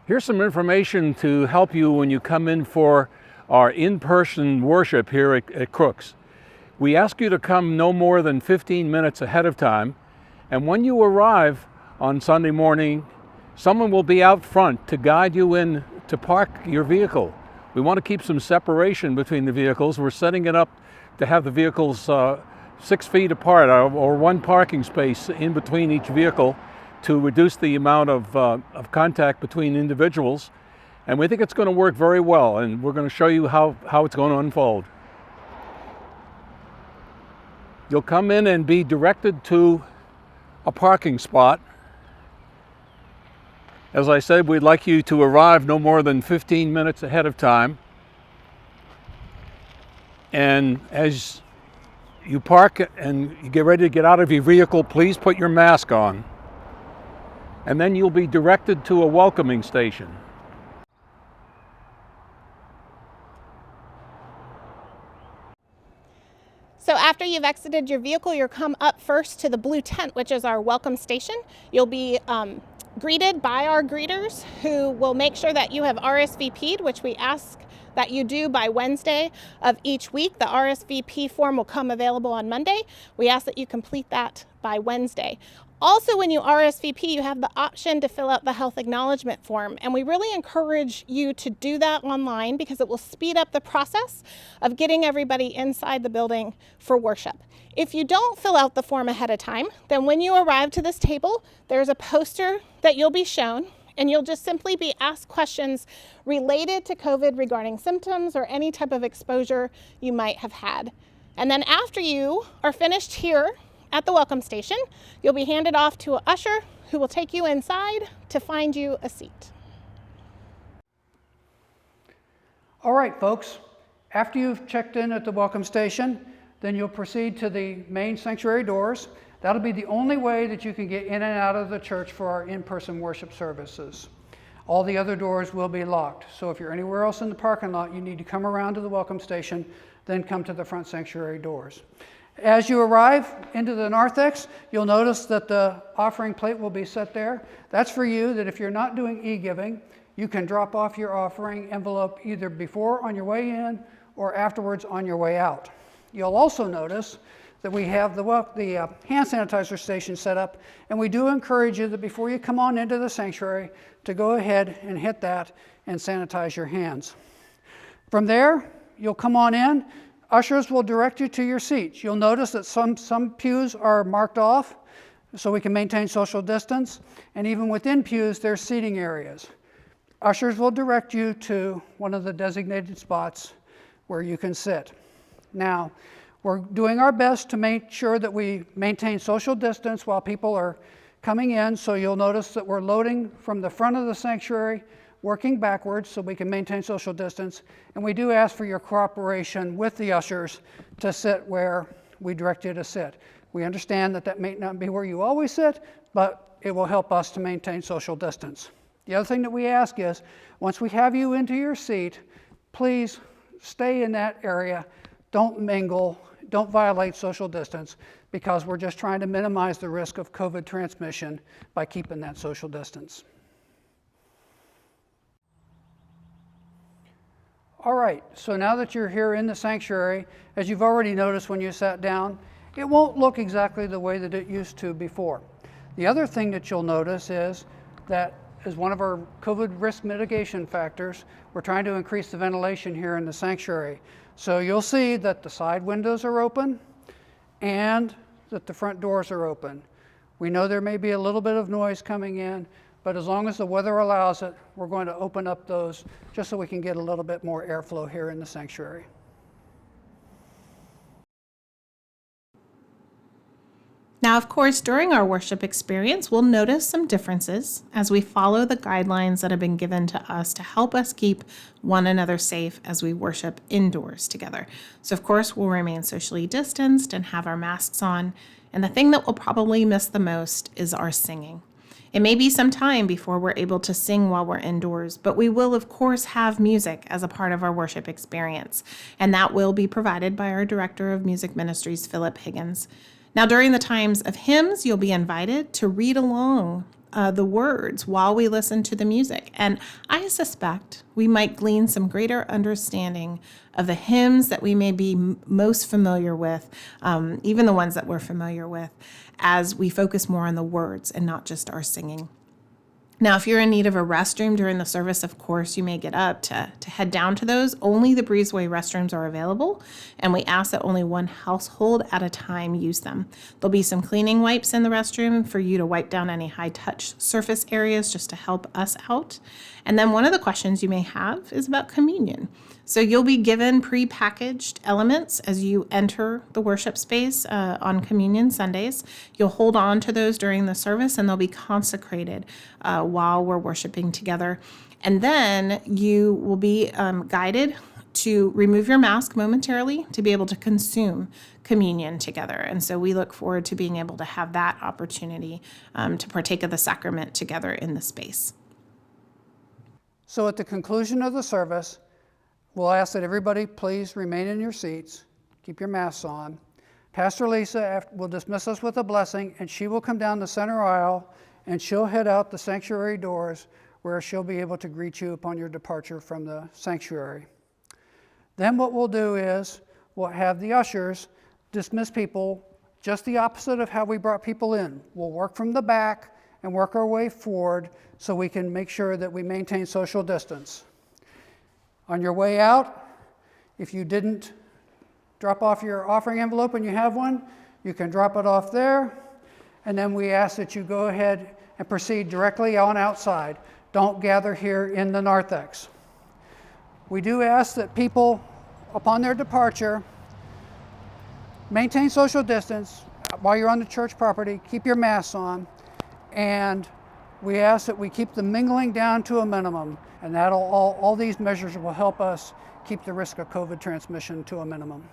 Here's some information to help you when you come in for our in-person worship here at Crooks. We ask you to come no more than 15 minutes ahead of time, and when you arrive on Sunday morning, someone will be out front to guide you in to park your vehicle. We want to keep some separation between the vehicles. We're setting it up to have the vehicles 6 feet apart or one parking space in between each vehicle to reduce the amount of contact between individuals. And we think it's going to work very well, and we're going to show you how it's going to unfold. You'll come in and be directed to a parking spot. As I said, we'd like you to arrive no more than 15 minutes ahead of time. And as you park and you get ready to get out of your vehicle, please put your mask on. And then you'll be directed to a welcoming station. So after you've exited your vehicle, you'll come up first to the blue tent, which is our welcome station. You'll be greeted by our greeters who will make sure that you have RSVP'd, which we ask that you do by Wednesday of each week. The RSVP form will come available on Monday. We ask that you complete that by Wednesday. Also, when you RSVP, you have the option to fill out the health acknowledgement form, and we really encourage you to do that online because it will speed up the process of getting everybody inside the building for worship. If you don't fill out the form ahead of time, then when you arrive to this table, there's a poster that you'll be shown, and you'll just simply be asked questions related to COVID regarding symptoms or any type of exposure you might have had. And then after you are finished here at the welcome station, you'll be handed off to an usher who will take you inside to find you a seat. All right, folks, after you've checked in at the welcome station, then you'll proceed to the main sanctuary doors. That'll be the only way that you can get in and out of the church for our in-person worship services. All the other doors will be locked. So if you're anywhere else in the parking lot, you need to come around to the welcome station, then come to the front sanctuary doors. As you arrive into the narthex, you'll notice that the offering plate will be set there. That's for you, that if you're not doing e-giving, you can drop off your offering envelope either before on your way in or afterwards on your way out. You'll also notice that we have the hand sanitizer station set up, and we do encourage you that before you come on into the sanctuary to go ahead and hit that and sanitize your hands. From there, you'll come on in. Ushers will direct you to your seats. You'll notice that some pews are marked off so we can maintain social distance, and even within pews, there's seating areas. Ushers will direct you to one of the designated spots where you can sit. Now, we're doing our best to make sure that we maintain social distance while people are coming in, so you'll notice that we're loading from the front of the sanctuary, working backwards so we can maintain social distance, and we do ask for your cooperation with the ushers to sit where we direct you to sit. We understand that that may not be where you always sit, but it will help us to maintain social distance. The other thing that we ask is, once we have you into your seat, please stay in that area. Don't mingle, don't violate social distance, because we're just trying to minimize the risk of COVID transmission by keeping that social distance. All right, so now that you're here in the sanctuary, as you've already noticed when you sat down, it won't look exactly the way that it used to before. The other thing that you'll notice is that as one of our COVID risk mitigation factors, we're trying to increase the ventilation here in the sanctuary. So you'll see that the side windows are open and that the front doors are open. We know there may be a little bit of noise coming in, but as long as the weather allows it, we're going to open up those just so we can get a little bit more airflow here in the sanctuary. Now, of course, during our worship experience, we'll notice some differences as we follow the guidelines that have been given to us to help us keep one another safe as we worship indoors together. So, of course, we'll remain socially distanced and have our masks on. And the thing that we'll probably miss the most is our singing. It may be some time before we're able to sing while we're indoors, but we will, of course, have music as a part of our worship experience. And that will be provided by our Director of Music Ministries, Philip Higgins. Now, during the times of hymns, you'll be invited to read along the words while we listen to the music. And I suspect we might glean some greater understanding of the hymns that we may be most familiar with, even the ones that we're familiar with, as we focus more on the words and not just our singing. Now, if you're in need of a restroom during the service, of course, you may get up to head down to those. Only the breezeway restrooms are available, and we ask that only one household at a time use them. There'll be some cleaning wipes in the restroom for you to wipe down any high-touch surface areas just to help us out. And then one of the questions you may have is about communion. So you'll be given pre-packaged elements as you enter the worship space on Communion Sundays. You'll hold on to those during the service, and they'll be consecrated while we're worshiping together. And then you will be guided to remove your mask momentarily to be able to consume communion together. And so we look forward to being able to have that opportunity to partake of the sacrament together in the space. So at the conclusion of the service, we'll ask that everybody please remain in your seats, keep your masks on. Pastor Lisa will dismiss us with a blessing, and she will come down the center aisle, and she'll head out the sanctuary doors where she'll be able to greet you upon your departure from the sanctuary. Then what we'll do is we'll have the ushers dismiss people just the opposite of how we brought people in. We'll work from the back and work our way forward so we can make sure that we maintain social distance. On your way out, if you didn't drop off your offering envelope and you have one, you can drop it off there. And then we ask that you go ahead and proceed directly on outside. Don't gather here in the narthex. We do ask that people, upon their departure, maintain social distance while you're on the church property, keep your masks on, and we ask that we keep the mingling down to a minimum, and that'll all these measures will help us keep the risk of COVID transmission to a minimum.